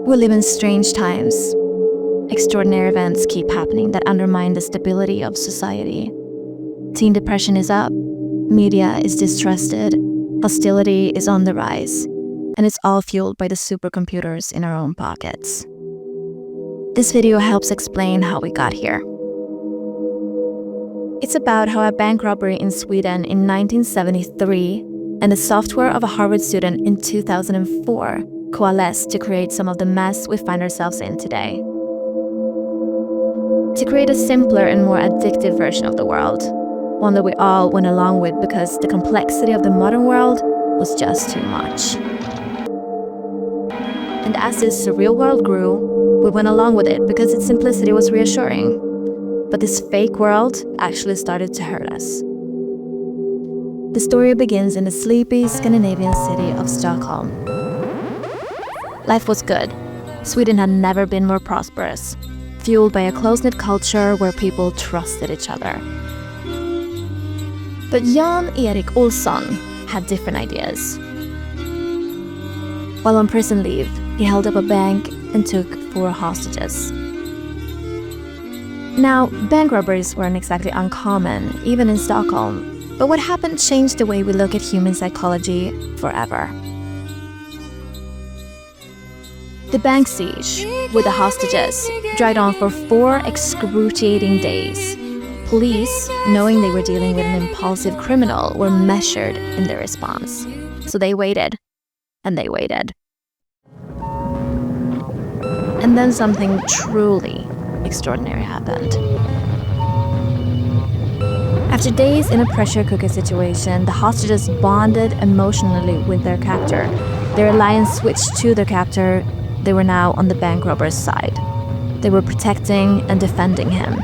We live in strange times. Extraordinary events keep happening that undermine the stability of society. Teen depression is up, media is distrusted, hostility is on the rise, and it's all fueled by the supercomputers in our own pockets. This video helps explain how we got here. It's about how a bank robbery in Sweden in 1973 and the software of a Harvard student in 2004 coalesced to create some of the mess we find ourselves in today. To create a simpler and more addictive version of the world, one that we all went along with because the complexity of the modern world was just too much. And as this surreal world grew, we went along with it because its simplicity was reassuring. But this fake world actually started to hurt us. The story begins in the sleepy Scandinavian city of Stockholm. Life was good. Sweden had never been more prosperous, fueled by a close-knit culture where people trusted each other. But Jan Erik Olsson had different ideas. While on prison leave, he held up a bank and took 4 hostages. Now, bank robberies weren't exactly uncommon, even in Stockholm, but what happened changed the way we look at human psychology forever. The bank siege, with the hostages, dragged on for 4 excruciating days. Police, knowing they were dealing with an impulsive criminal, were measured in their response. So they waited, and they waited. And then something truly extraordinary happened. After days in a pressure cooker situation, the hostages bonded emotionally with their captor. Their alliance switched to their captor. They were now on the bank robber's side. They were protecting and defending him.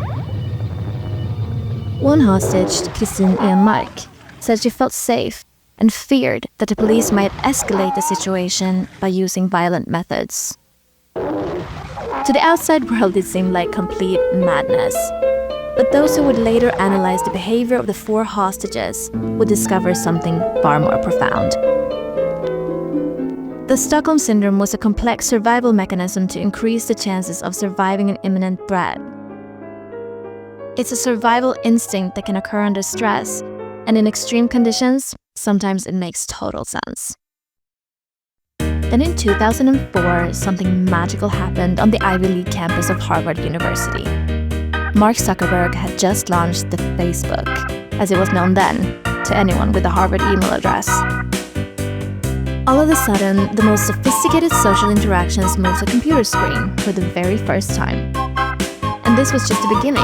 One hostage, Kristin Enmark, said she felt safe and feared that the police might escalate the situation by using violent methods. To the outside world, it seemed like complete madness. But those who would later analyze the behavior of the 4 hostages would discover something far more profound. The Stockholm Syndrome was a complex survival mechanism to increase the chances of surviving an imminent threat. It's a survival instinct that can occur under stress, and in extreme conditions, sometimes it makes total sense. Then in 2004, something magical happened on the Ivy League campus of Harvard University. Mark Zuckerberg had just launched the Facebook, as it was known then, to anyone with a Harvard email address. All of a sudden, the most sophisticated social interactions moved to a computer screen for the very first time. And this was just the beginning.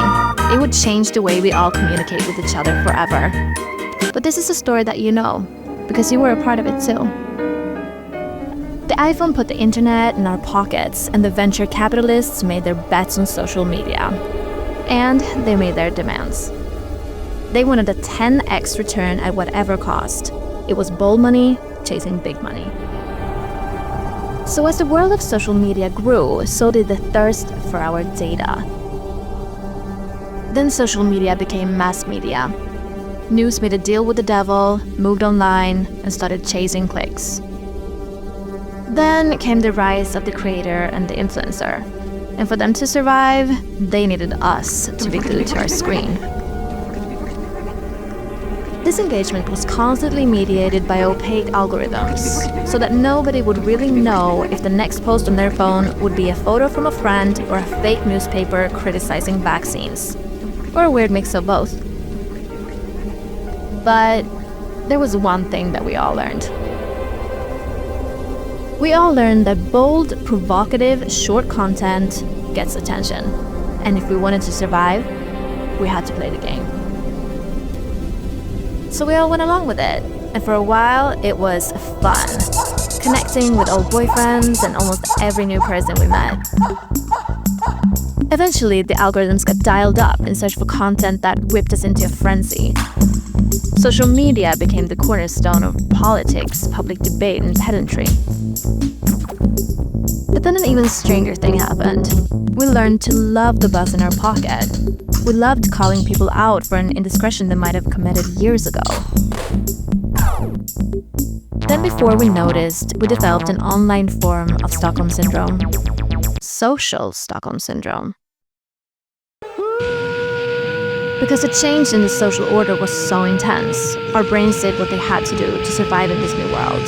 It would change the way we all communicate with each other forever. But this is a story that you know, because you were a part of it too. The iPhone put the internet in our pockets, and the venture capitalists made their bets on social media. And they made their demands. They wanted a 10x return at whatever cost. It was bold money chasing big money. So as the world of social media grew, so did the thirst for our data. Then social media became mass media. News made a deal with the devil, moved online, and started chasing clicks. Then came the rise of the creator and the influencer. And for them to survive, they needed us to be glued to our screen. This engagement was constantly mediated by opaque algorithms, so that nobody would really know if the next post on their phone would be a photo from a friend or a fake newspaper criticizing vaccines, or a weird mix of both. But there was one thing that we all learned. We all learned that bold, provocative, short content gets attention. And if we wanted to survive, we had to play the game. So we all went along with it. And for a while, it was fun. Connecting with old boyfriends and almost every new person we met. Eventually, the algorithms got dialed up in search for content that whipped us into a frenzy. Social media became the cornerstone of politics, public debate, and pedantry. But then an even stranger thing happened. We learned to love the buzz in our pocket. We loved calling people out for an indiscretion they might have committed years ago. Then before we noticed, we developed an online form of Stockholm Syndrome. social Stockholm syndrome. Because the change in the social order was so intense, our brains did what they had to do to survive in this new world.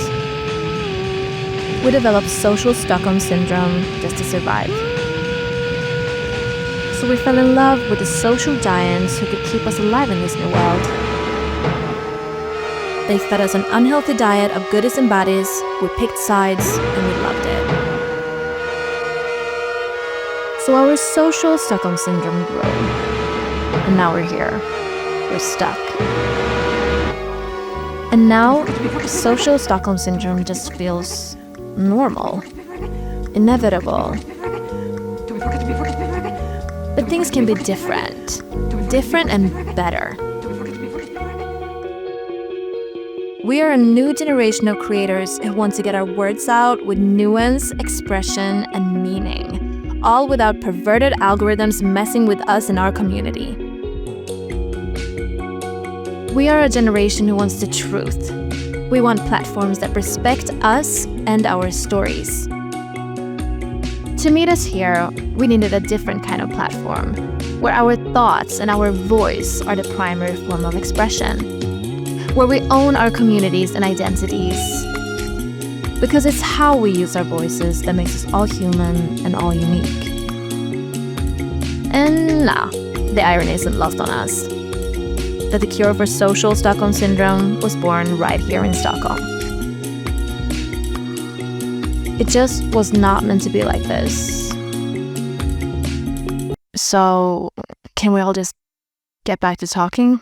We developed social Stockholm syndrome just to survive. So we fell in love with the social giants who could keep us alive in this new world. They fed us an unhealthy diet of goodies and baddies, we picked sides, and we loved it. So our social Stockholm syndrome grew. And now we're here. We're stuck. And now, social Stockholm syndrome just feels normal, inevitable. But things can be different and better. We are a new generation of creators who want to get our words out with nuance, expression, and meaning, all without perverted algorithms messing with us and our community. We are a generation who wants the truth. We want platforms that respect us and our stories. To meet us here, we needed a different kind of platform, where our thoughts and our voice are the primary form of expression, where we own our communities and identities. Because it's how we use our voices that makes us all human and all unique. And nah, the irony isn't lost on us. That the cure for social Stockholm syndrome was born right here in Stockholm. It just was not meant to be like this. So, can we all just get back to talking?